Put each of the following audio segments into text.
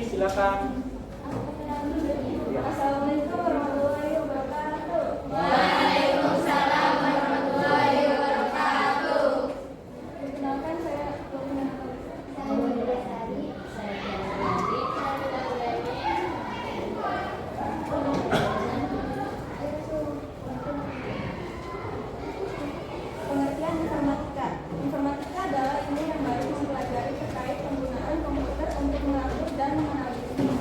silakan. Assalamualaikum warahmatullahi wabarakatuh. Waalaikumsalam warahmatullahi wabarakatuh. Perkenalkan saya Lukman. Pengertian informatika. Informatika adalah ilmu yang baru mempelajari terkait penggunaan komputer untuk mengatur dan menganalisis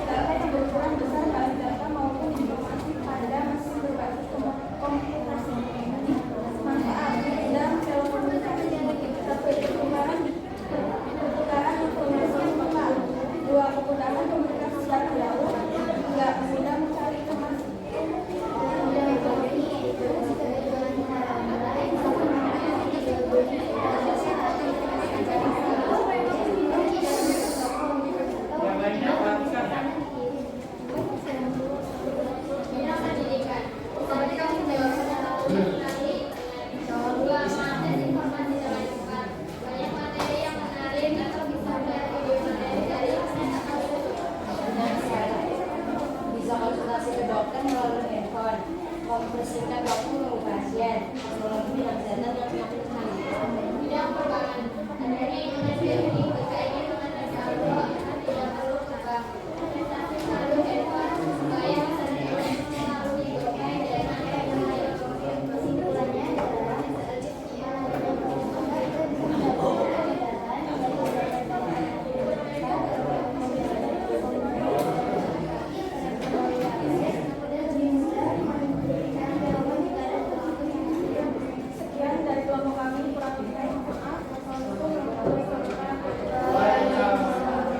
data yang berukuran besar, baik data maupun informasi pada mesin berbasis komputasi. Manfaat dalam telekomunikasi: satu, pertukaran informasi yang cepat. Dua, kemudahan komunikasi jarak jauh. Tiga, mudah mencari informasi. Yang lainnya perhatikan ya. Bidang pendidikan. Seperti kamu menjawab nanti nomor 2, mengakses informasi dengan cepat. Banyak materi yang menarik atau bisa melihat video materi dari internet atau YouTube. Bisa konsultasi ke dokter melalui handphone, membersihkan waktu menunggu pasien, teknologi dan kesehatan yang semakin canggih. Bidang perbankan. Adanya Indonesia ini berkaitan dengan data keuangan tidak perlu terbang. Investasi melalui handphone supaya bisa diakses melalui berbagai dana yang lain. Kesimpulannya adalah sekian dari kelompok kami. Kurang lebihnya mohon maaf. Wassalamualaikum warahmatullahi wabarakatuh. Yang lainnya perhatikan.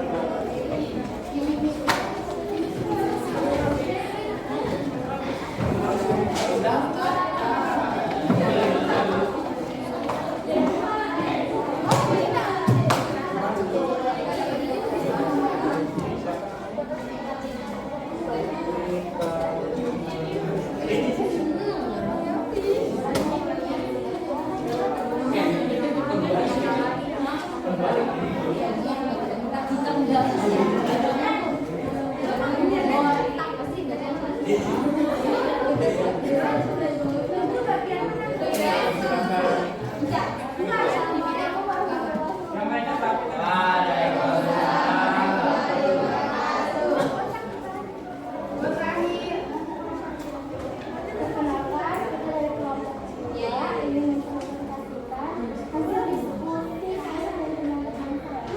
Perkenalkan, kita dari kelompok kedua ingin mempresentasikan hasil diskusi saya dari teman-teman saya.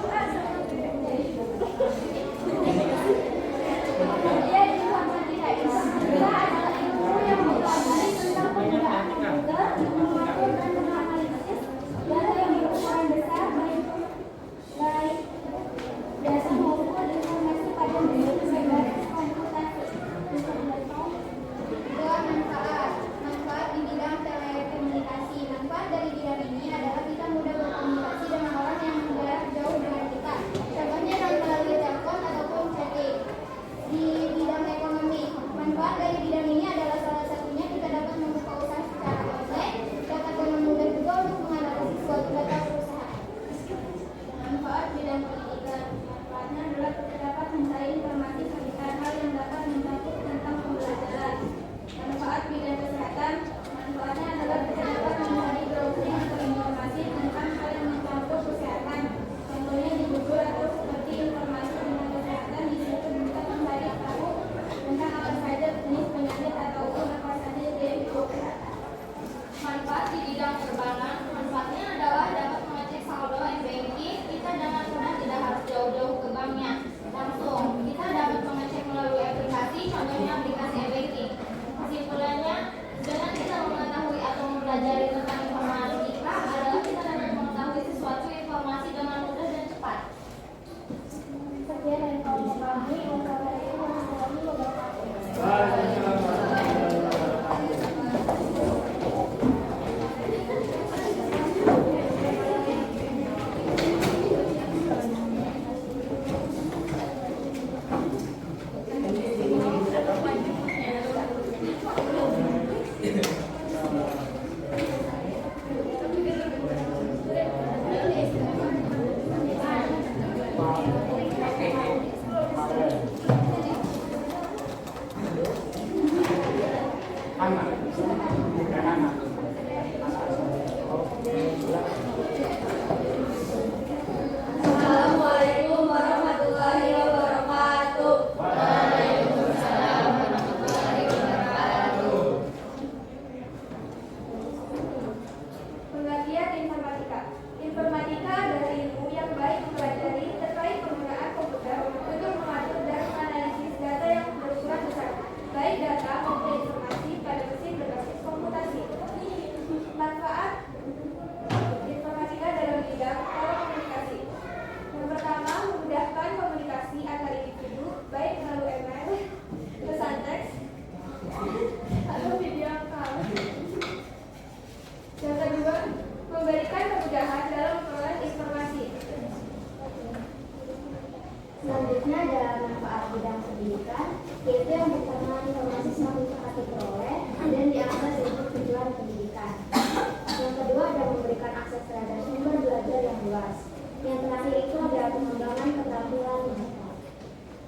luas. Yang terakhir itu adalah pengembangan keterampilan.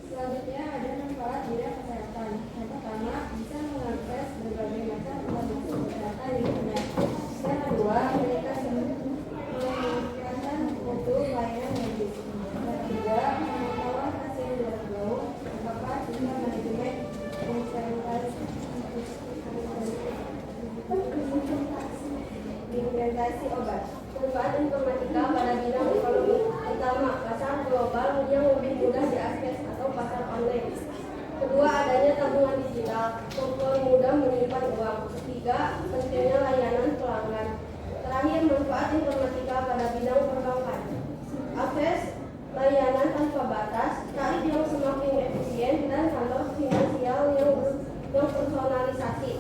Selanjutnya ada manfaat bidang kesehatan. Yang pertama, bisa mengakses berbagai macam informasi kesehatan di internet. Yang kedua, meningkatkan mutu layanan medis. Yang ketiga, pengetahuan hasil dari jauh. Keempat, bisa manajemen implementasi obat. Manfaat informatika pada bidang ekonomi. Pertama, pasar global yang lebih mudah diakses atau pasar online. Kedua, adanya tabungan digital, mempermudah menyimpan uang. Ketiga, pentingnya layanan pelanggan. Terakhir, manfaat informatika pada bidang perbankan. Akses layanan tanpa batas, tarif yang semakin efisien, dan kantor finansial yang personalisasi.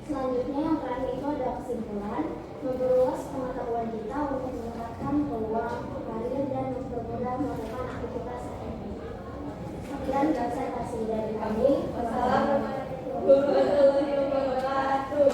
Selanjutnya yang terakhir itu ada kesimpulan, memperluas pengetahuan kita untuk meningkatkan peluang karir dan mempermudah melakukan aktivitas sehari-hari. Sekian presentasi dari kami. Wassalamualaikum warahmatullahi wabarakatuh.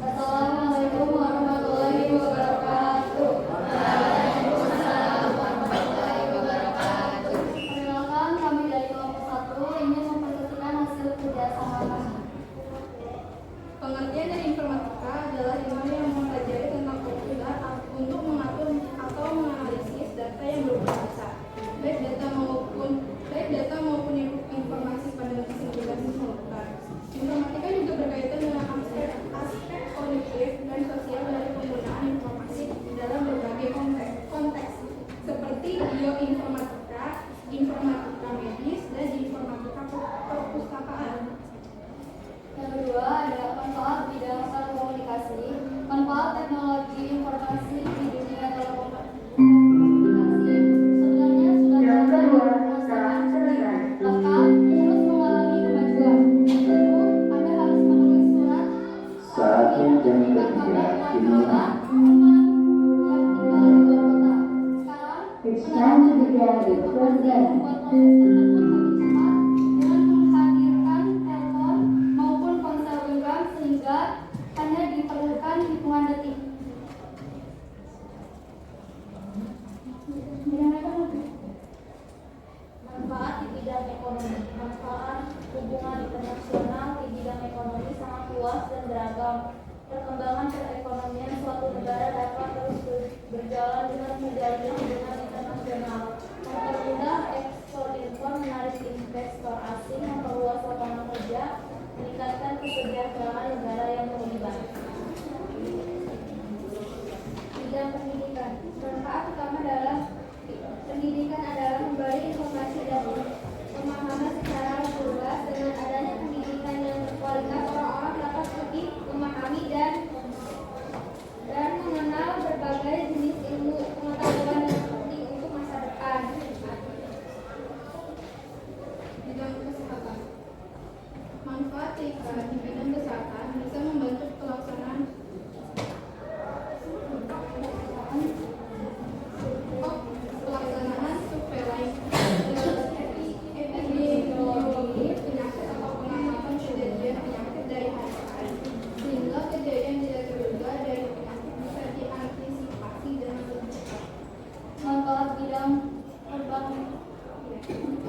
Assalamualaikum warahmatullahi wabarakatuh. Perkenalkan, kami dari kelompok 1 ingin mempresentasikan hasil kerjasama kami. Pengertian dari informatika adalah ilmu yang mempelajari tentang komputer untuk mengatur atau menganalisis data yang berupa besar, baik data maupun informasi pada kesimpulan komputer. Informatika juga berkaitan dengan aspek kognitif dan sosial dari penggunaan informasi dalam berbagai konteks, seperti bioinformatika, informatika medis, dan informatika perpustakaan. Yang kedua adalah manfaat bidang telekomunikasi. Manfaat teknologi informasi di dunia telekomunikasi sebenarnya sudah bahkan terus mengalami kemajuan. Dulu Anda harus menulis surat Saatnya jam kerja dimulai. It's time to begin the program. dengan menghadirkan telepon maupun ponsel genggam sehingga hanya diperlukan hitungan detik. Manfaat di bidang ekonomi. Manfaat hubungan internasional di bidang ekonomi sangat luas dan beragam. Perkembangan perekonomian suatu negara dapat terus berjalan dengan menjalin hubungan internasional, mempermudah ekspor impor, menarik investor asing, memperluas lapangan kerja, meningkatkan kesejahteraan negara yang terlibat. Bidang pendidikan. Manfaat utama dalam pendidikan adalah memberi informasi dan pemahaman secara luas. Dengan adanya pendidikan yang berkualitas, orang-orang dapat lebih memahami dan mengenal berbagai jenis ilmu pengetahuan yang penting untuk masa depan. Bidang kesehatan. Manfaat TK di bidang kesehatan bisa membantu pelaksanaan surveillance epidemiologi penyakit atau pengamatan kejadian penyakit dari hari ke hari, sehingga kejadian tidak terduga dari penyakit bisa diantisipasi dengan lebih cepat. Manfaat bidang perbankan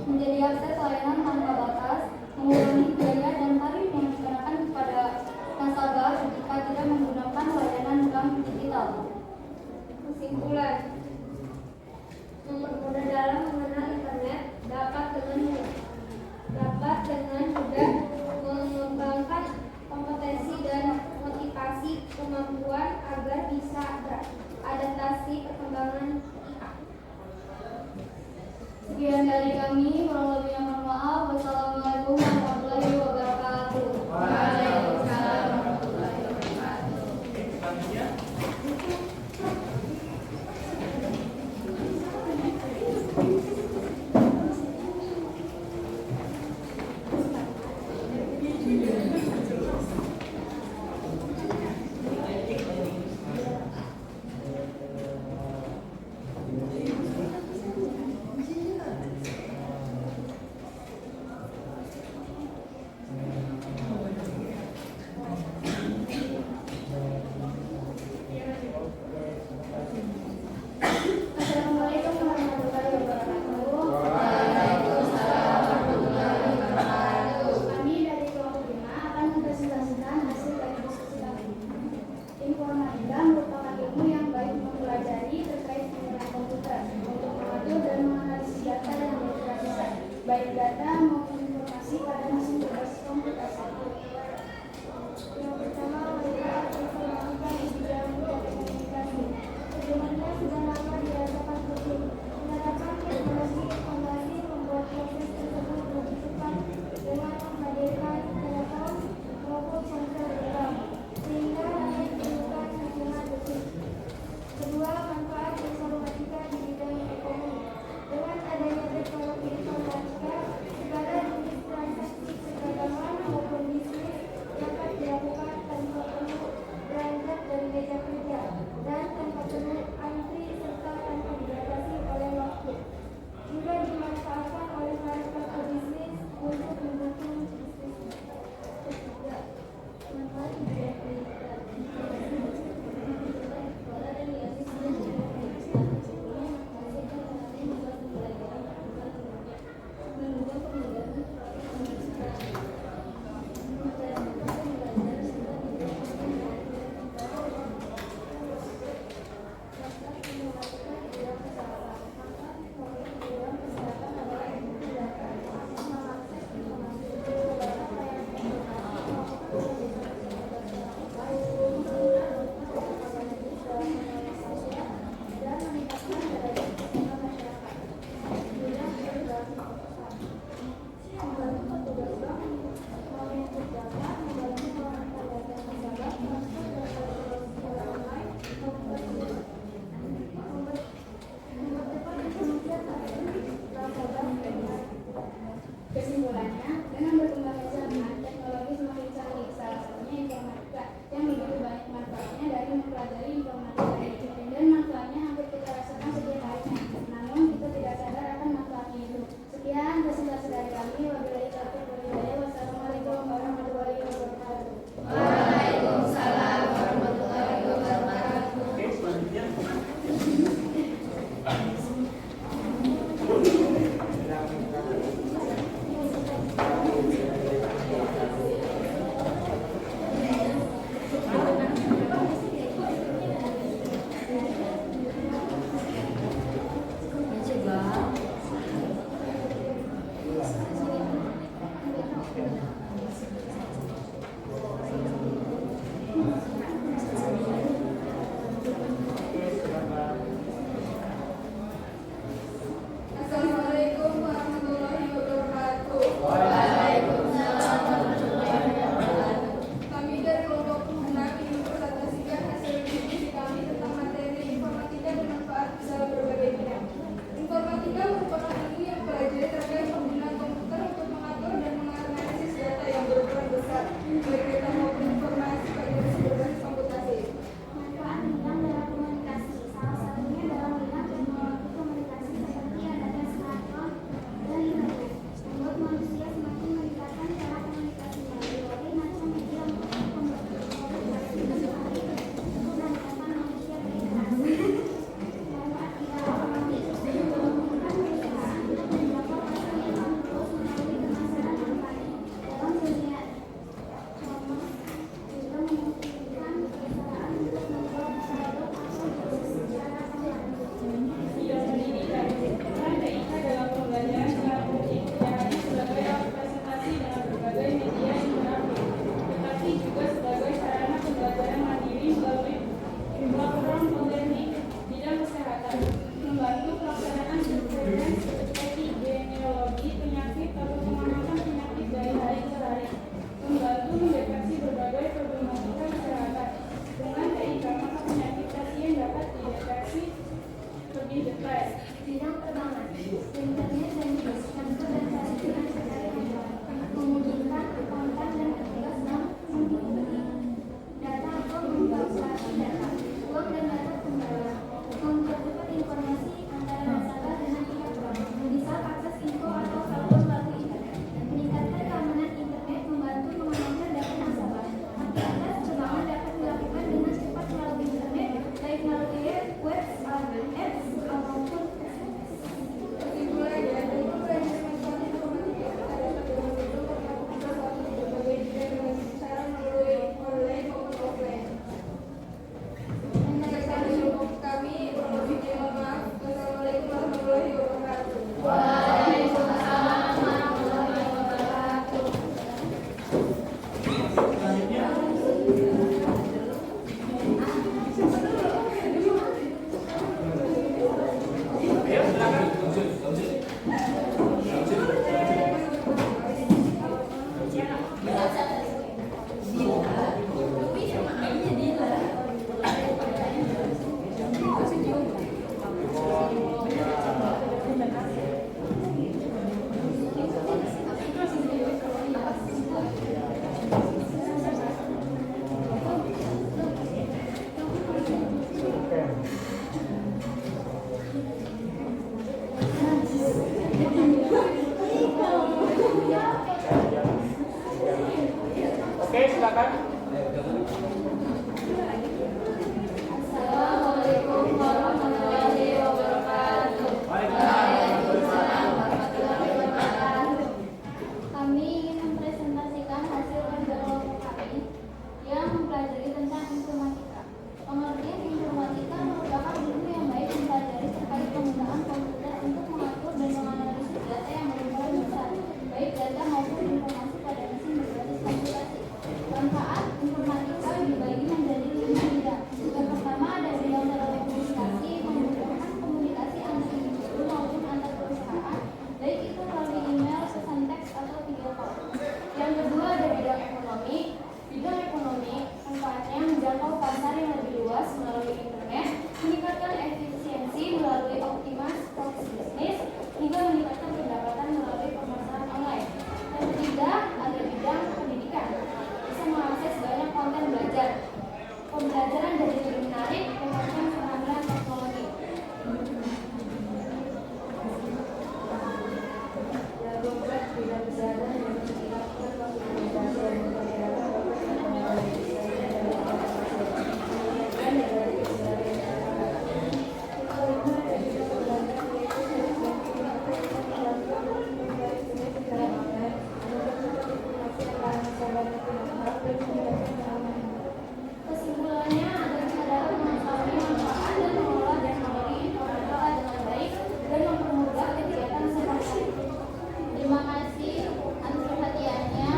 menjadi akses layanan tanpa batas, mengurangi biaya dan tarif yang dikenakan silakan. Assalamualaikum warahmatullahi wabarakatuh. Waalaikumsalam. Kami ingin mempresentasikan hasil kerja kelompok kami yang mempelajari tentang informatika. Pengertian informatika merupakan ilmu yang baik mempelajari terkait penggunaan komputer untuk mengatur dan menganalisis data yang berjumlah besar, baik data maupun informasi pada mesin berbasis komputasi. Manfaat informatika dibagi menjadi 5 bidang. Yang pertama ada bidang telekomunikasi, memudahkan komunikasi antar individu maupun antar perusahaan, baik itu melalui email, pesan teks atau video call. Yang kedua ada bidang ekonomi. Bidang ekonomi manfaatnya menjangkau pasar yang lebih luas melalui internet, meningkatkan efisiensi melalui optimasi bisnis, hingga meningkatkan pendapatan melalui pemasaran online. Yang ketiga ada bidang pendidikan, bisa mengakses banyak konten belajar. Pembelajaran jadi lebih menarik dengan pengambilan teknologi. Kesimpulannya adalah mengetahui manfaat dan mengelola teknologi informatika dengan baik dan mempermudah kegiatan sehari-hari. Terima kasih atas perhatiannya.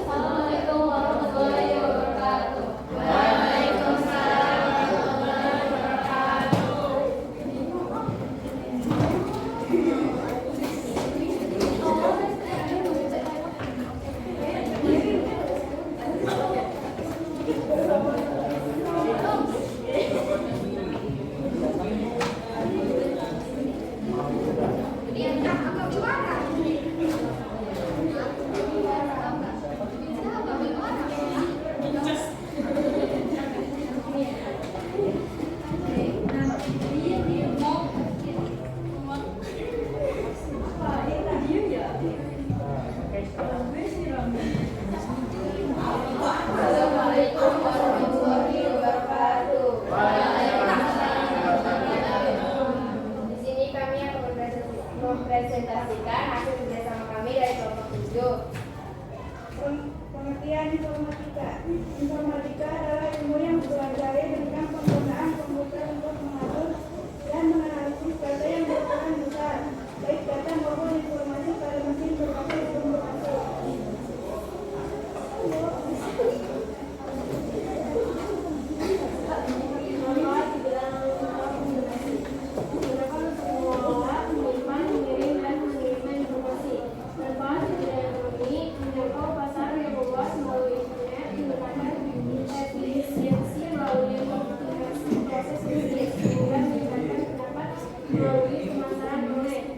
Assalamualaikum warahmatullahi wabarakatuh. Waalaikumsalam warahmatullahi wabarakatuh. Assalamualaikum warahmatullahi wabarakatuh. Di sini kami akan mempresentasikan hasil kerjasama kami dari kelompok 7. Pengertian informatika. Informatika adalah ilmu yang mempelajari tentang penggunaan komputer untuk mengatur dan menganalisis data yang berukuran besar, baik data maupun informasi pada mesin berbasis komputasi. Manfaat di bidang komunikasi digunakan untuk mengelola, menyimpan, mengirim, dan mengirimkan informasi. Manfaat di bidang ekonomi menjangkau pasar yang luas melalui internet, meningkatkan efisiensi melalui optimasi proses bisnis, hingga meningkatkan pendapat melalui pemasaran online.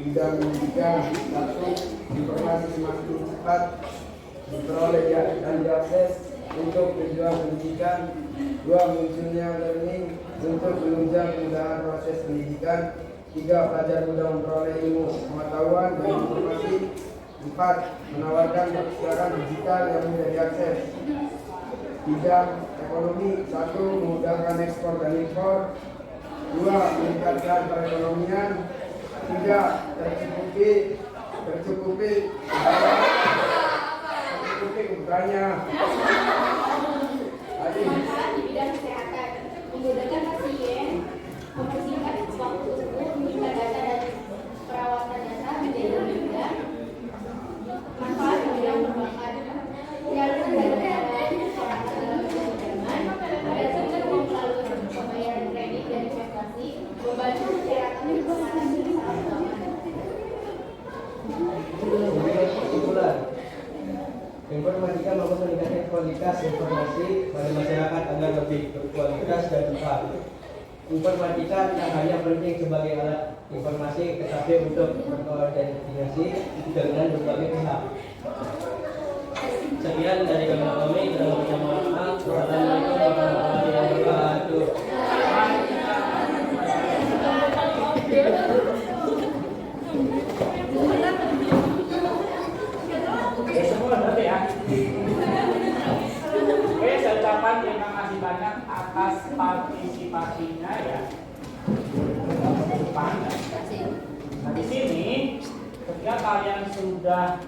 bidang pendidikan. 1. Informasi semakin cepat diperoleh dan diakses untuk tujuan pendidikan. 2. Munculnya learning untuk menunjang kemudahan proses pendidikan. 3. Pelajar mudah memperoleh ilmu, pengetahuan, dan informasi. 4. Menawarkan pertukaran digital yang mudah diakses. Bidang ekonomi. 1. Memudahkan ekspor dan impor. 2. Meningkatkan perekonomian. 3. Tercukupi kebutuhannya. Bermanfaat di bidang kesehatan, memudahkan pasien, mempersingkat waktu untuk meminta data dan perawatan data menjadi mudah. Manfaat di bidang perbankan, penyaluran dana ada sumber uang melalui pembayaran kredit dan investasi, membantu masyarakat mengenalami usaha keuangan. Informatika mampu meningkatkan kualitas informasi pada masyarakat agar lebih berkualitas dan tepat. Informatika tak hanya penting sebagai alat informasi, tetapi untuk berkoordinasi dengan berbagai pihak. Sekian dari kami, dan mohon maaf. Wassalamualaikum warahmatullahi wabarakatuh. Semua berarti ya. Oke, saya ucapkan terima kasih banyak atas partisipasinya ya. Nah di sini ketika kalian sudah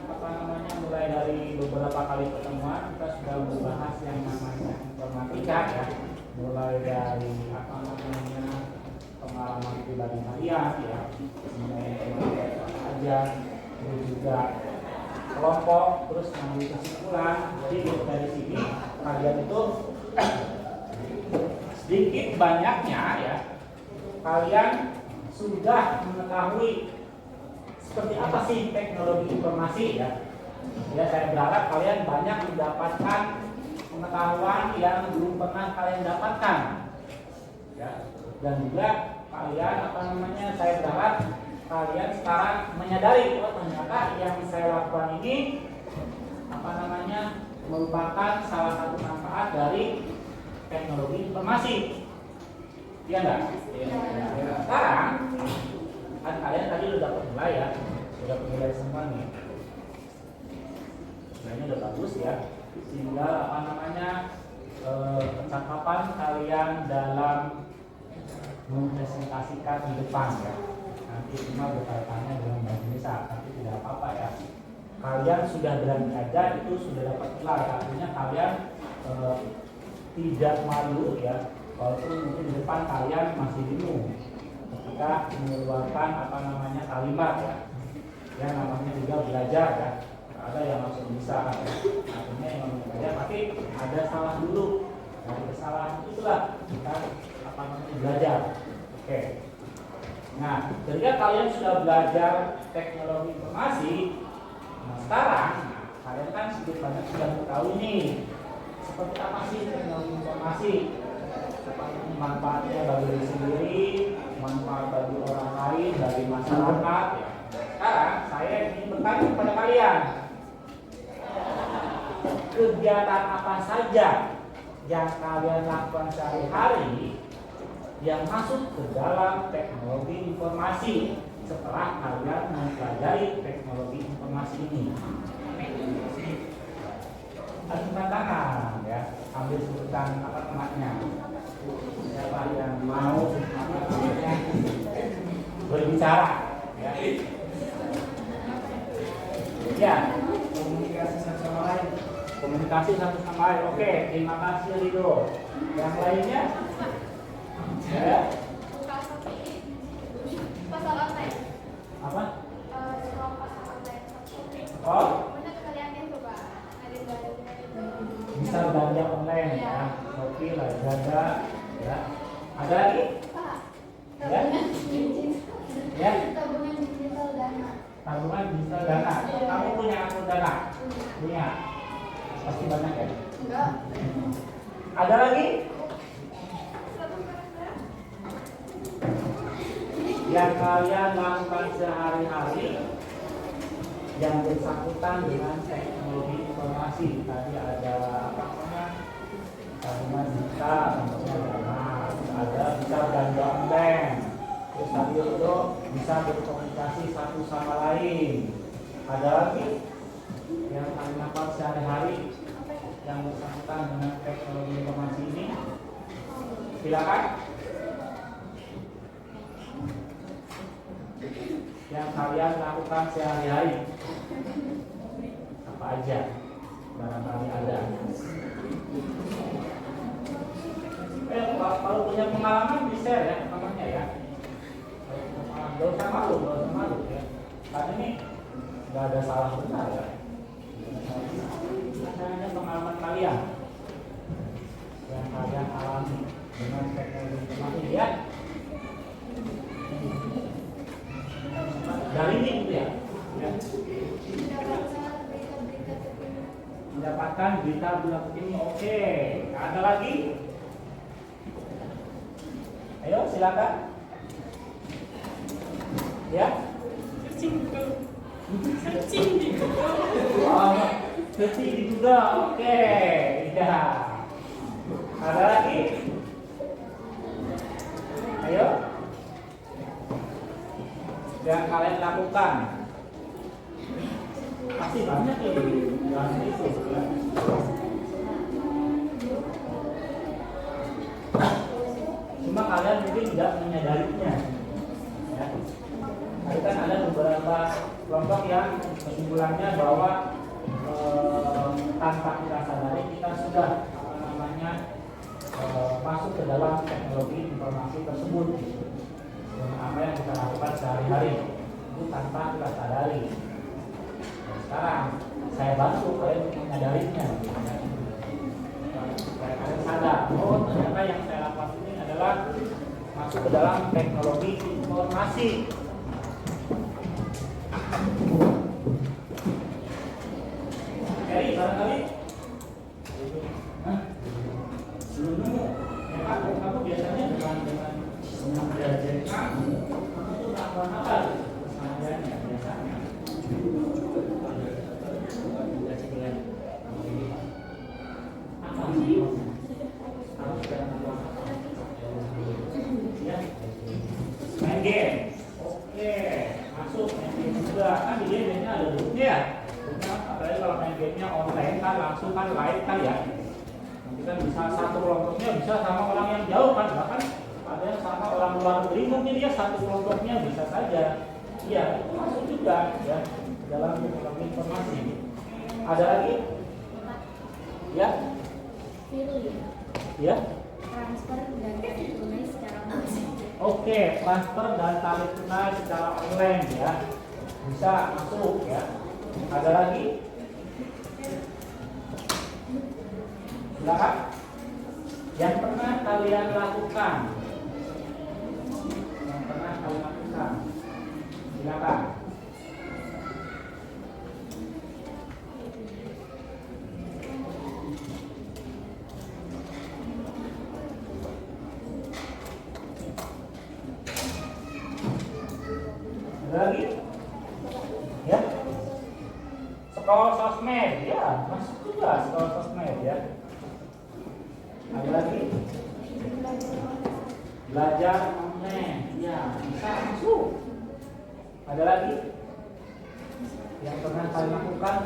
mulai dari beberapa kali pertemuan, kita sudah membahas yang namanya informatika ya, mulai dari pengalaman pribadi kalian ya, mengenai aja, terus juga kelompok, terus mengambil kesimpulan. Jadi dari sini kalian itu sedikit banyaknya ya, kalian sudah mengetahui seperti apa sih teknologi informasi ya. Ya, saya berharap kalian banyak mendapatkan pengetahuan yang belum pernah kalian dapatkan ya. Dan juga kalian saya berharap kalian sekarang menyadari bahwa ternyata yang saya lakukan ini merupakan salah satu manfaat dari teknologi informasi. Iya enggak? Ya. Sekarang kan kalian tadi udah dapat nilai ya, sudah nilai semua nih. Nilainya udah bagus ya. Tinggal percakapan kalian dalam mempresentasikan di depan ya. Nanti cuma berkaitannya dengan bahasa Indonesia, tapi tidak apa-apa ya. Kalian sudah berani aja itu sudah dapat nilai, artinya kalian tidak malu ya, walaupun mungkin di depan kalian masih bingung ketika mengeluarkan kalimat ya. Yang namanya juga belajar ya. Ada yang langsung bisa, artinya yang belajar, tapi ada salah dulu. Dari kesalahan itulah kita belajar. Oke. Nah, ketika kalian sudah belajar teknologi informasi, nah sekarang kalian kan sedikit banyak sudah tahu nih seperti apa sih teknologi informasi, manfaatnya bagi diri sendiri, manfaat bagi orang lain, bagi masyarakat. Ya. Sekarang saya ingin bertanya kepada kalian, kegiatan apa saja yang kalian lakukan sehari-hari yang masuk ke dalam teknologi informasi setelah kalian mempelajari teknologi informasi ini. Angkat tangan ya, ambil sebutan temannya. Siapa yang mau berbicara ya. Ya, komunikasi satu sama lain. Komunikasi satu sama lain. Oke, terima kasih Rido. Yang lainnya? Ya. Pasal online. Apa? Pasal online. Oh, Mana kalian coba ada baru. bisa belanja online ya. Shopee, Lazada, ya. Ada lagi? Pak. Ya. Ya. Tabungan digital dana. Tabungan digital dana. Kamu punya akun dana? Punya. Pasti banyak ya. Enggak. Ada lagi? yang kalian lakukan sehari-hari yang bersangkutan dengan teknologi informasi. Tadi ada apa namanya? Tadi bisa contohnya dana, ada bisa belanja online, terus tadi itu bisa berkomunikasi satu sama lain. Ada lagi yang kalian lakukan sehari-hari yang bersangkutan dengan teknologi informasi ini. Silakan. Yang kalian lakukan sehari-hari apa aja, barangkali ada. Kalau punya pengalaman bisa share ya namanya ya. Gak usah malu ya. Karena ini nggak ada salah benar ya. Hanya pengalaman kalian yang kalian alami dengan teknologi informasi ya. Dari ini gitu ya. Mendapatkan berita ini oke. Ada lagi? Ayo silakan. Ya. Searching di Google. Oke. Ya. Ada lagi? Ayo. Yang kalian lakukan pasti banyak ya yang itu ya. Cuma kalian mungkin tidak menyadarinya ya. Tadi kan ada beberapa kelompok yang kesimpulannya bahwa tanpa kita sadari kita sudah masuk ke dalam teknologi informasi tersebut dengan apa yang kita lakukan sehari-hari itu tanpa kita sadari. Nah, sekarang saya bantu kalian menyadarinya supaya kalian sadar oh ternyata yang saya lakukan ini adalah masuk ke dalam teknologi informasi. Jadi barangkali belum nemu ya Pak, kamu biasanya dengan belajar kamu itu lakukan apa kesehariannya biasanya? Apa sih? Ya, main game. Oke, masuk main game juga kan di game-nya ada grupnya ya. Apalagi kalau main game-nya online kan langsung kan live kan ya. Kan bisa satu kelompoknya bisa sama orang yang jauh kan, bahkan ada yang sama orang luar negeri mungkin dia satu kelompoknya bisa saja. Iya, itu masuk juga ya dalam teknologi informasi. Ada lagi? Ya? Ya? Transfer dan tarik tunai secara online. Oke, transfer dan tarik tunai secara online ya bisa masuk ya. Ada lagi? Silakan. Yang pernah kalian lakukan. Silakan. Ada lagi? Ya. Sekolah sosmed ya, masuk juga sekolah sosmed ya. Ada lagi? Belajar online, ya bisa masuk. Ada lagi? Yang pernah kalian lakukan?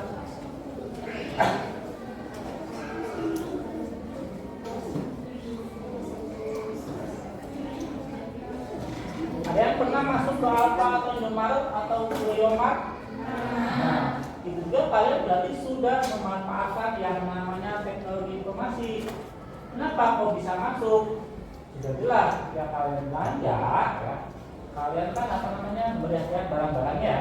Ada yang pernah masuk ke Alfa atau Indomaret atau ke Yomart? Nah, itu juga kalian berarti sudah memanfaatkan yang namanya teknologi informasi. Kenapa kok bisa masuk? Sudah jelas ya kalian belanja ya. Kalian kan apa namanya melihat barang-barangnya.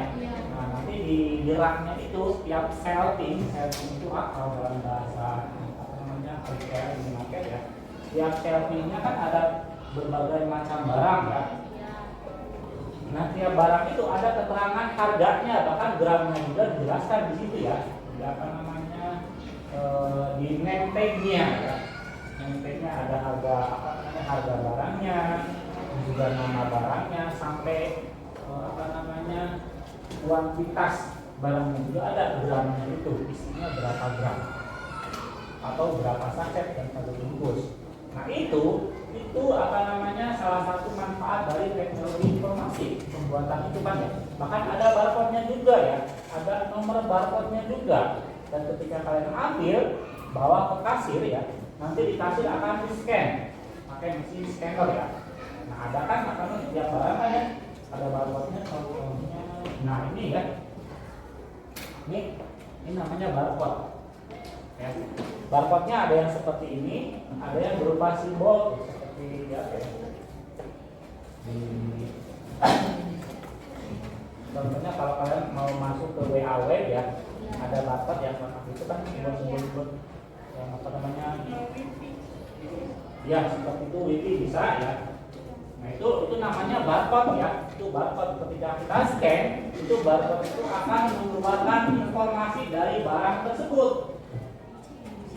Nah nanti di raknya itu setiap shelving itu kalau dalam bahasa apa namanya retail di market ya. Setiap shelvingnya kan ada berbagai macam barang ya. Nah tiap barang itu ada keterangan harganya bahkan gramnya juga dijelaskan di situ ya. Di apa namanya di name tag-nya ya. Name tag-nya ada harga apa namanya harga barangnya, juga nama barangnya, sampai kuantitas barangnya juga ada, gramnya itu, isinya berapa gram atau berapa saset dan satu bungkus. Nah itu salah satu manfaat dari teknologi informasi pembuatan itu kan ya. Bahkan ada barcode-nya juga ya, ada nomor barcode-nya juga. Dan ketika kalian ambil, bawa ke kasir ya, nanti di kasir akan di-scan pakai mesin scanner ya. Nah ada kan akan setiap barang kan ya, ada barcode-nya. Nah ini ya, ini namanya barcode ya. Barcode-nya ada yang seperti ini, ada yang berupa simbol seperti ya, contohnya kalau kalian mau masuk ke WA web ya, ada barcode yang itu kan simbol-simbol yang ya seperti itu, wifi bisa ya. Nah itu namanya barcode ya. Itu barcode ketika kita scan, itu barcode itu akan mengeluarkan informasi dari barang tersebut.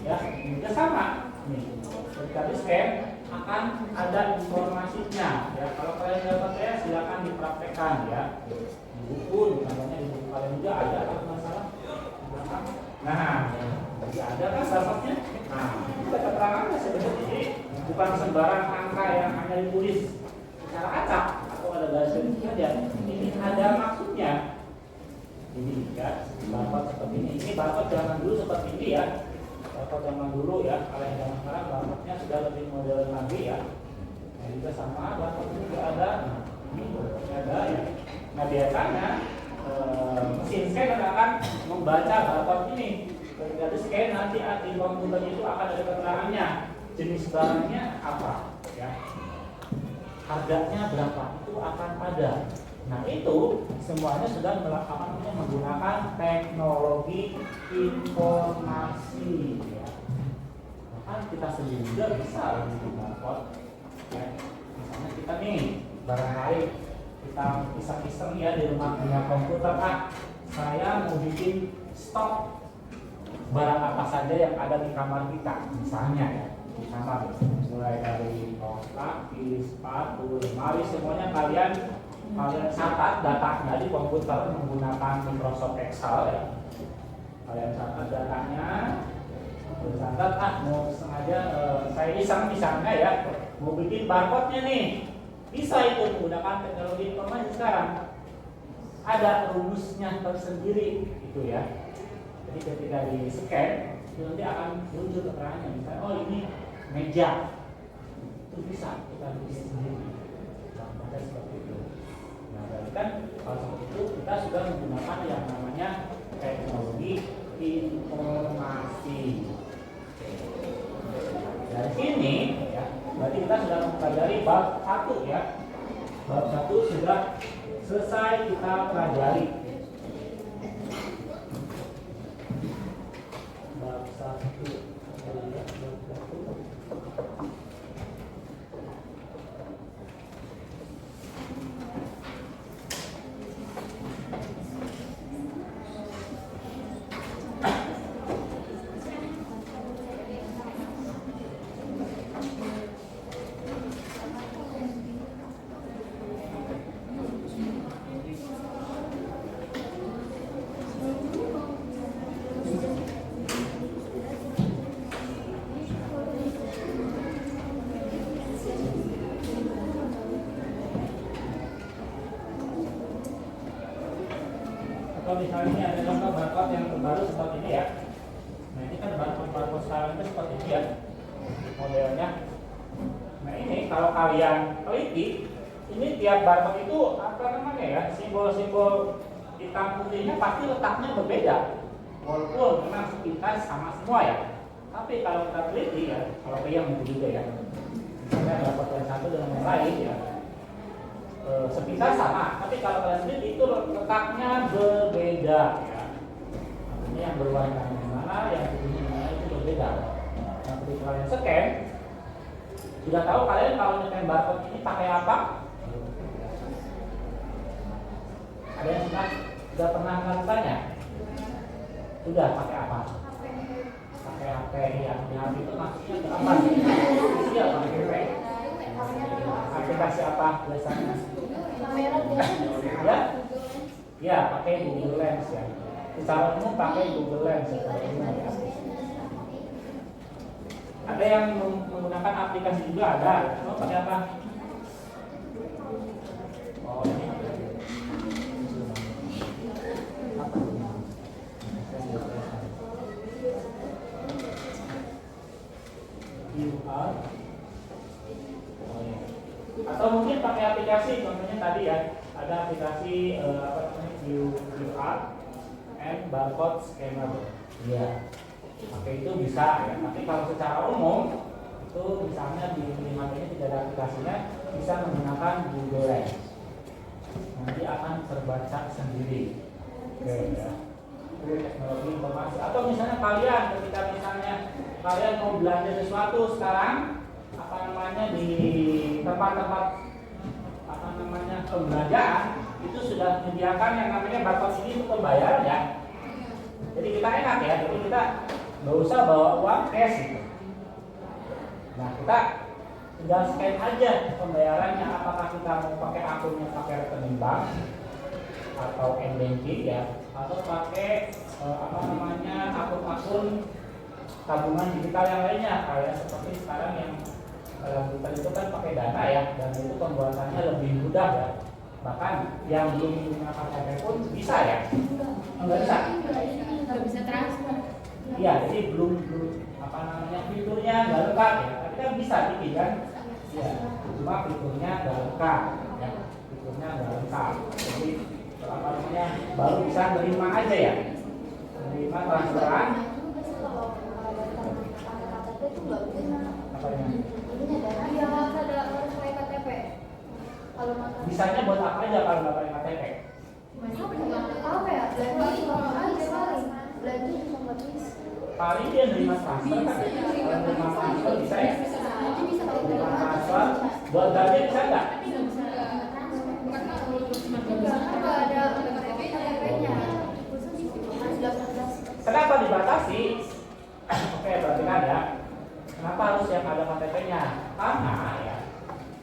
Ya, juga sama. Nih, ketika di scan akan ada informasinya. Ya, kalau kalian dapat ya silakan dipraktekkan ya. Di buku, contohnya di buku kalian juga ada masalah. Nah, ada kan barcode-nya. Nah, itu keterangannya sebenarnya jadi bukan sembarang angka yang hanya ditulis secara acak atau ada bahasa saja. Ini ada maksudnya. Ini ya, barcode seperti ini. Ini barcode zaman dulu seperti ini ya. Barcode zaman dulu ya. Kalau yang zaman sekarang barcode-nya sudah lebih modern lagi ya. Nah, juga sama barcode ini juga ada. Nah, ini ada ya. Nah, biasanya mesin scan akan membaca barcode ini. Ketika di scan nanti di komputer itu akan ada keterangannya. Jenis barangnya apa ya. Harganya berapa itu akan ada. Nah itu semuanya sudah menggunakan teknologi informasi ya. Bahkan kita sendiri juga bisa bikin barcode ya. Misalnya kita nih barangkali kita iseng-iseng ya di rumah punya komputer, saya mau bikin stok barang apa saja yang ada di kamar kita misalnya ya. Di kamar mulai dari kaos kaki, sepatu, lemari, semuanya kalian catat datanya di komputer menggunakan Microsoft Excel ya. Kalian catat datanya, catat mau sengaja saya iseng misalnya ya mau bikin barcode-nya nih, bisa itu menggunakan teknologi informasi sekarang. Ada rumusnya tersendiri itu ya. Jadi ketika di scan nanti akan muncul keterangannya, misalnya oh ini meja, itu bisa kita bikin sendiri. Nah, seperti itu. Nah, berarti kan kalau seperti itu kita sudah menggunakan yang namanya teknologi informasi. Dari sini ya, berarti kita sudah mempelajari bab 1 ya. Bab 1 sudah selesai kita pelajari. Bab 1 misalnya ini ada contoh barcode yang terbaru seperti ini ya. Nah ini kan barcode sekarang itu seperti ini ya modelnya. Nah ini kalau kalian teliti, ini tiap barcode itu apa namanya ya, simbol-simbol hitam putihnya pasti letaknya berbeda. Walaupun memang sepintas sama semua ya. Tapi kalau kita teliti ya, kalau yang itu juga ya. Misalnya barcode yang satu dengan yang lain ya. Sepintas sama, tapi kalau kalian lihat itu letaknya berbeda ya. Ini yang berwarna mana, yang putihnya mana itu berbeda. Nah, ketika kalian scan, sudah tahu kalian kalau nyetem barcode ini pakai apa? Ada yang sudah pernah melakukannya? Sudah pakai apa? Pakai HP yang di HP itu maksudnya apa? Isi apa? Aplikasi apa biasanya? Kamera Ya? Ya, pakai Google Lens ya. Secara umum pakai Google Lens secara umum ya. Ada yang menggunakan aplikasi juga ada. Mau pakai apa? Oh, ini QR. Atau mungkin pakai aplikasi, contohnya tadi ya, ada aplikasi QR and barcode scanner. Iya, pakai itu bisa ya. Tapi kalau secara umum itu misalnya di HP ini tidak ada aplikasinya, bisa menggunakan Google Lens. Nanti akan terbaca sendiri. Oke ya. Itu teknologi informasi. Atau misalnya kalian ketika misalnya kalian mau belanja sesuatu sekarang, apa namanya di tempat-tempat apa namanya pembelanjaan itu sudah menyediakan yang namanya barcode ini untuk pembayaran ya. Jadi kita enak ya, jadi kita nggak usah bawa uang cash gitu. Nah kita tinggal scan aja pembayarannya, apakah kita mau pakai akunnya pakai rekening bank atau m-banking ya, atau pakai apa namanya akun-akun tabungan digital yang lainnya, kayak seperti sekarang yang kita itu kan pakai Dana ya, dan itu pembuatannya lebih mudah ya. Bahkan yang belum menggunakan KTP pun bisa ya. Enggak bisa? Nggak bisa transfer. Iya, jadi belum apa namanya fiturnya nggak lengkap ya. Tapi kan bisa bikin kan? Ya, cuma fiturnya nggak lengkap ya. Fiturnya nggak lengkap. Jadi apa namanya baru bisa nerima aja ya. Nerima transferan. Apa yang? Iya, harus pakai KTP. Kalau makan. Bisanya buat apa aja kalau nggak pakai KTP? Apa ya? Belanja cuma aja paling. Belanja cuma nggak bisa. Paling dia nerima transfer kan? Kalau nerima transfer bisa ya? Nerima transfer buat belanja bisa nggak? Nggak ada KTP-nya. Kenapa dibatasi? Oke, perhatikan ya. Kenapa harus yang ada KTP-nya? Karena ya,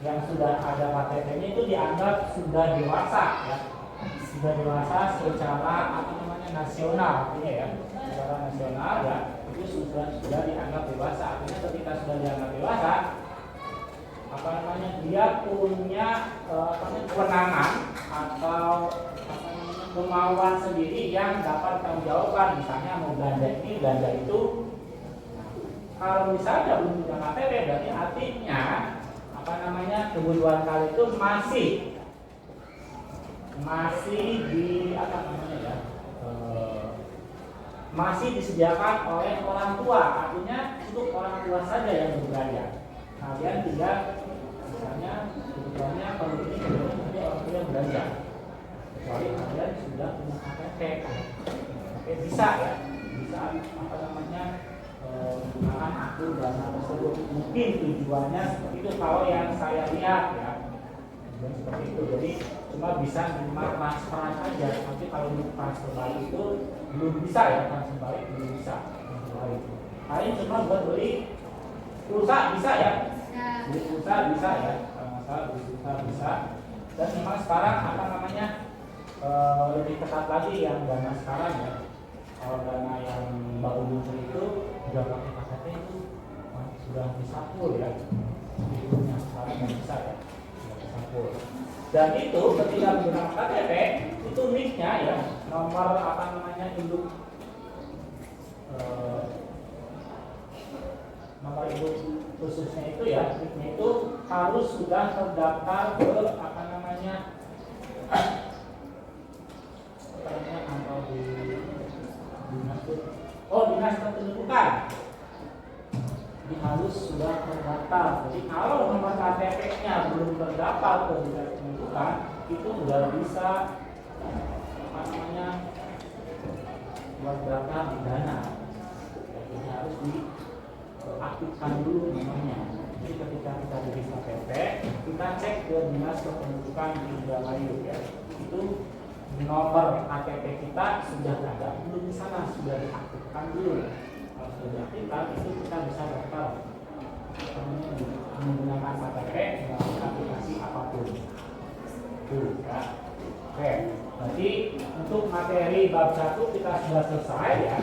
yang sudah ada KTP-nya itu dianggap sudah dewasa ya. Sudah dewasa secara apa namanya nasional, artinya ya. Secara nasional ya, itu sudah dianggap dewasa. Artinya ketika sudah dianggap dewasa, apa namanya dia punya kewenangan atau apa namanya kemauan sendiri yang dapat tanggung jawabkan. Misalnya mau belanja ini, belanja itu. Kalau misalnya belum punya KTP, berarti artinya apa namanya kebutuhan kali itu masih di apa namanya ya masih disediakan oleh orang tua. Artinya untuk orang tua saja yang berbelanja. Kalian tinggal misalnya kebutuhannya kalau ini kebutuhannya orang tua yang belanja. Kecuali kalian sudah punya KTP, oke bisa ya, bisa apa namanya menggunakan akun Dana tersebut. Mungkin tujuannya seperti itu kalau yang saya lihat ya, dan seperti itu. Jadi cuma bisa menerima transferan aja. Tapi kalau untuk transfer balik itu belum bisa ya, transfer balik belum bisa. Paling cuma buat beli pulsa bisa ya, beli pulsa bisa ya, kalau masalah beli pulsa bisa. Dan memang sekarang apa namanya lebih ketat lagi yang Dana sekarang ya. Kalau Dana yang baru muncul itu sudah pakai KTP itu sudah disapul ya. Yang sekarang nggak bisa ya, sudah disapul. Dan itu ketika menggunakan KTP itu nicknya ya, nomor apa namanya induk nomor induk khususnya itu ya, nicknya itu harus sudah terdaftar ke apa namanya atau di dinas kependudukan. Jadi harus sudah terdaftar. Jadi kalau nomor KTP-nya belum terdaftar ke dinas kependudukan, itu sudah bisa apa namanya buat daftar di Dana. Jadi harus diaktifkan dulu nomornya. Jadi ketika kita beli KTP, kita cek ke dinas kependudukan di Indramayu ya. Itu nomor KTP kita sudah ada belum di sana, sudah diaktifkan dulu. Kalau sudah diaktifkan itu kita bisa daftar menggunakan KTP melalui aplikasi apapun. Tuh, ya. Oke, berarti untuk materi bab 1 kita sudah selesai ya.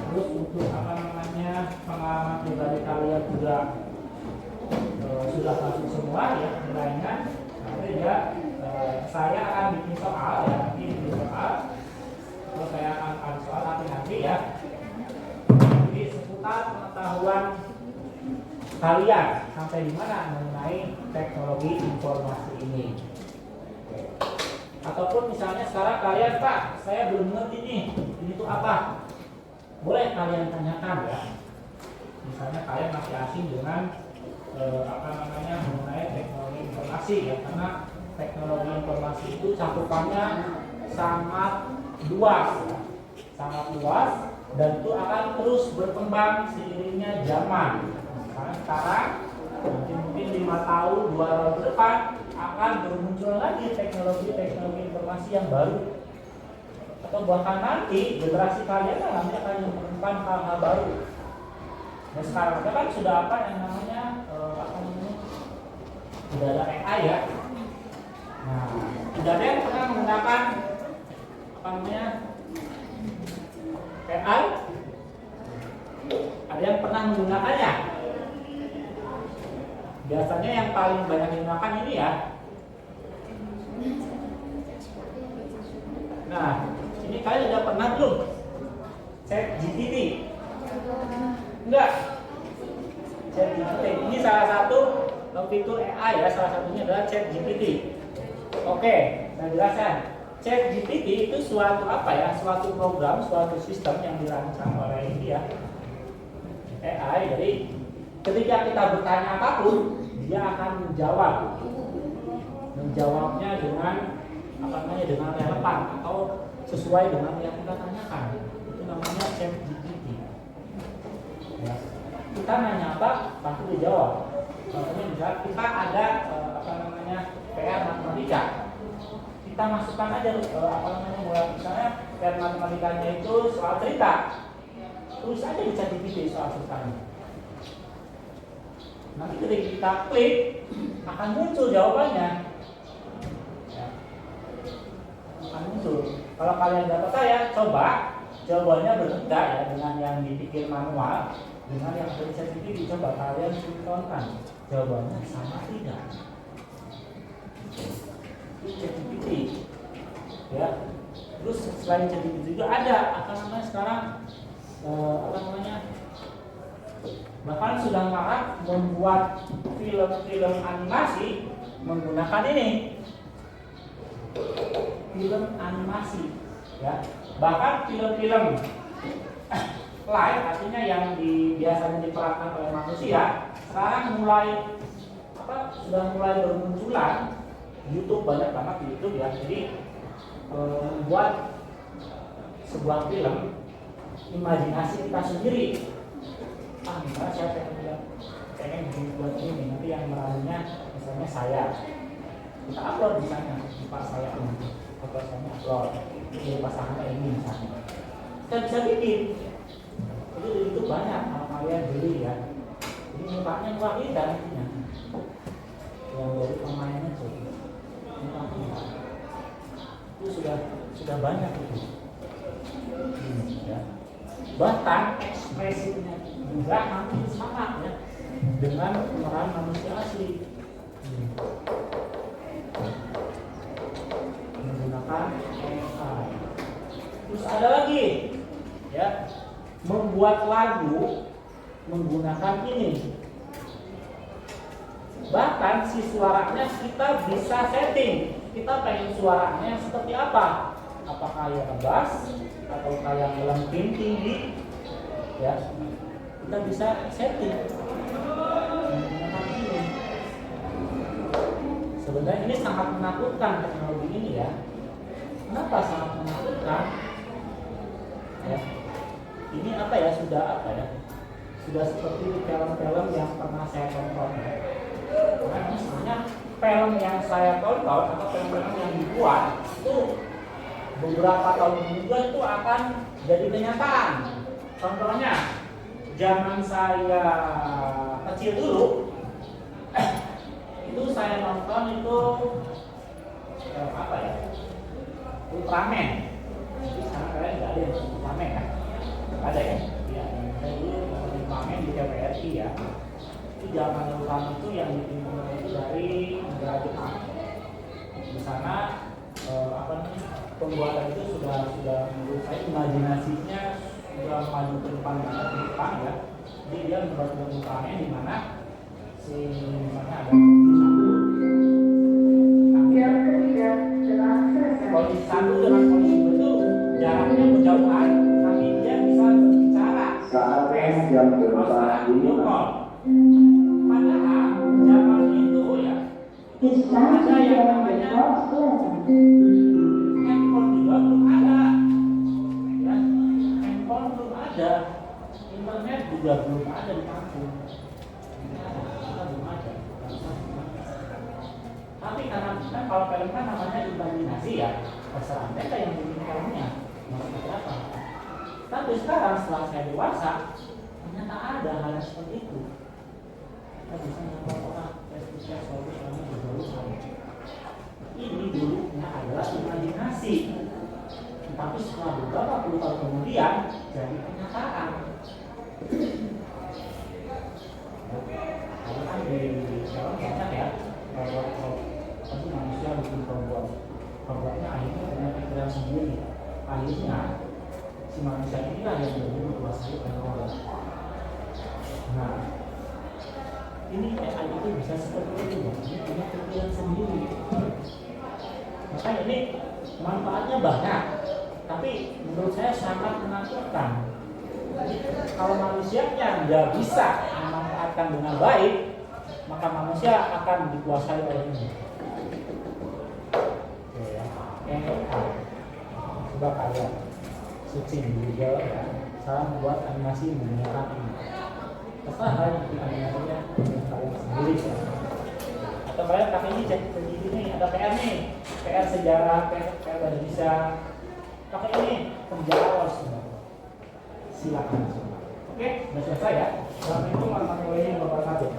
Terus untuk pengalaman pribadi kalian juga sudah masuk semua ya nilainya. Nanti ya saya akan bikin soal ya, nanti bikin soal. Terus saya akan kasih soal nanti ya. Jadi seputar pengetahuan kalian sampai di mana mengenai teknologi informasi ini. Ataupun misalnya sekarang kalian, Pak, saya belum ngerti nih, ini tuh apa? Boleh kalian tanyakan ya. Misalnya kalian masih asing dengan mengenai teknologi informasi ya, karena teknologi informasi itu cakupannya sangat luas ya. Sangat luas dan itu akan terus berkembang seiringnya zaman. Misalnya sekarang mungkin 5 tahun, 2 tahun ke depan akan bermuncul lagi teknologi informasi yang baru, atau bahkan nanti generasi kalian nanti akan menemukan hal-hal baru. Nah sekarang kita kan sudah apa yang namanya sudah ada AI ya. Nah tidak ada yang pernah menggunakan AI? Ada yang pernah menggunakannya? Biasanya yang paling banyak digunakan ini ya. Nah, ini kalian udah pernah belum ChatGPT? Enggak. ChatGPT ini salah satu fitur AI ya, salah satunya adalah ChatGPT. Oke, saya jelaskan. ChatGPT itu suatu apa ya? Suatu program, suatu sistem yang dirancang oleh ini ya. AI. Jadi ketika kita bertanya apapun, dia akan menjawabnya dengan dengan relevan atau sesuai dengan yang kita tanyakan. Itu namanya ChatGPT. Ya. Kita nanya apa, pasti dijawab. Contohnya misalnya kita ada PR matematika, kita masukkan aja misalnya PR matematikanya itu soal cerita, tulis aja di ChatGPT soal ceritanya. Nanti ketika kita klik akan muncul jawabannya. Ya. Akan muncul. Kalau kalian nggak percaya, coba jawabannya berbeda ya dengan yang dipikir manual, dengan yang dari ChatGPT. Coba kalian sinkronkan jawabannya sama tidak. Itu ChatGPT. Ya. Terus selain ChatGPT juga ada sekarang bahkan sudah marak membuat film-film animasi menggunakan ini, film animasi ya. Bahkan film-film live, artinya yang biasanya diperankan oleh manusia, sekarang sudah mulai bermunculan. YouTube banyak banget di YouTube ya. Jadi membuat sebuah film imajinasi kita sendiri. Misalnya saya pengen buat ini, nanti yang meranunya misalnya saya, kita upload di sana, pas saya ini, foto saya upload, ini pasangannya ini misalnya, kita bisa bikin. Itu banyak kalau kalian beli ya. Ini mukanya luar biasa nantinya, yang dari pemainnya tuh, itu sudah banyak itu. Ya. Bahkan ekspresinya juga hampir sama ya dengan pemeran manusia asli, menggunakan AI. Terus ada lagi ya, membuat lagu menggunakan ini. Bahkan si suaranya kita bisa setting, kita pengen suaranya seperti apa, apakah yang bass atau kayak melengking tinggi ya, kita bisa setting menggunakan ini. Sebenarnya ini sangat menakutkan teknologi ini ya. Kenapa sangat menakutkan ya? Ini sudah seperti di film-film yang pernah saya tonton ya. Karena misalnya film yang saya tonton atau film-film yang dibuat itu beberapa tahun kemudian itu akan jadi kenyataan. Contohnya zaman saya kecil dulu itu saya nonton itu apa ya, Ultraman. Jadi sekarang kalian nggak ada yang Ultraman kan? Nggak ada ya? Ya, saya dulu nonton Ultraman di TVRI ya. Itu zaman Ultraman itu yang dimulai itu dari negara Jepang. Di sana apa namanya, pembuatan itu sudah menurut saya imajinasinya sudah maju ke depan banget di Jepang ya. Jadi dia membuat Ultraman di mana si misalnya ada polisi satu dengan polisi itu jaraknya berjauhan, tapi dia bisa berbicara. Saatnya jam berubah ini. Padahal zaman itu ya ada yang namanya handphone juga belum ada, ya, handphone belum ada, internet juga belum ada di kampung. Tapi karena kan kalau film kan namanya imajinasi ya, terserah mereka yang bikin filmnya mau seperti apa. Tapi sekarang setelah saya dewasa, ternyata ada hal seperti itu. Kita bisa nyapa orang, Facebooknya selalu berjalan. Ini dulunya adalah imajinasi, tapi setelah beberapa puluh tahun kemudian jadi kenyataan. Kalau kan di film banyak ya, kalau pasti manusia bikin robotnya akhirnya punya pikiran sendiri. Akhirnya si manusia inilah yang menjadi menguasai orang. Nah, ini AI itu bisa seperti itu, dia punya pikiran sendiri. Makanya ini manfaatnya banyak, tapi menurut saya sangat menakutkan. Jadi kalau manusianya nggak bisa memanfaatkan dengan baik, maka manusia akan dikuasai oleh ini. Coba kalian searching di Google ya, cara membuat animasi menggunakan ini. Terserah bikin animasinya kalian sendiri ya. Atau kalian pakai ini, cek ini ada PR nih, PR sejarah, PR Indonesia. Pakai ini penjara semua. Silakan semua. Oke, sudah selesai ya. Assalamualaikum warahmatullahi wabarakatuh.